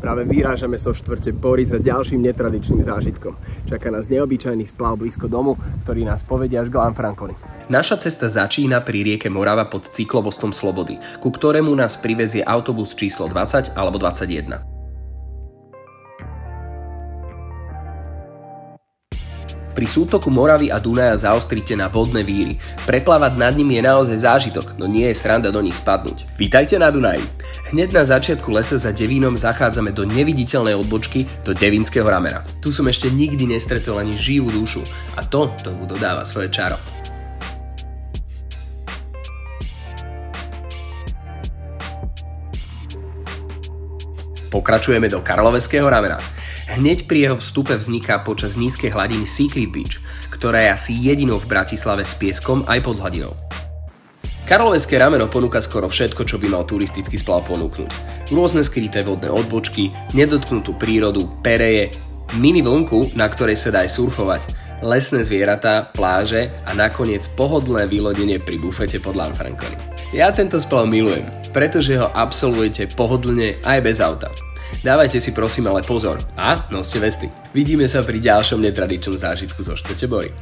Práve vyrážame zo štvrte Bory za ďalším netradičným zážitkom. Čaká nás neobyčajný splav blízko domu, ktorý nás povedie až k Lanfranconi. Naša cesta začína pri rieke Morava pod cyklomostom Slobody, ku ktorému nás privezie autobus číslo 20 alebo 21. Pri sútoku Moravy a Dunaja zaostrite na vodné víry. Preplávať nad nimi je naozaj zážitok, no nie je sranda do nich spadnúť. Vítajte na Dunaji. Hneď na začiatku lesa za Devínom zachádzame do neviditeľnej odbočky do Devínskeho ramena. Tu som ešte nikdy nestretol ani živú dušu a to tomu dodáva svoje čaro. Pokračujeme do Karloveského ramena. Hneď pri jeho vstupe vzniká počas nízkej hladiny Secret Beach, ktorá je asi jedinou v Bratislave s pieskom aj pod hladinou. Karloveské rameno ponúka skoro všetko, čo by mal turistický splav ponúknuť. Rôzne skryté vodné odbočky, nedotknutú prírodu, pereje, mini vlnku, na ktorej sa dá aj surfovať, lesné zvieratá, pláže a nakoniec pohodlné vylodenie pri bufete pod Lanfranconi. Ja tento splav milujem, pretože ho absolvujete pohodlne aj bez auta. Dávajte si prosím ale pozor a noste vesty. Vidíme sa pri ďalšom netradičnom zážitku zo štvrte Bory.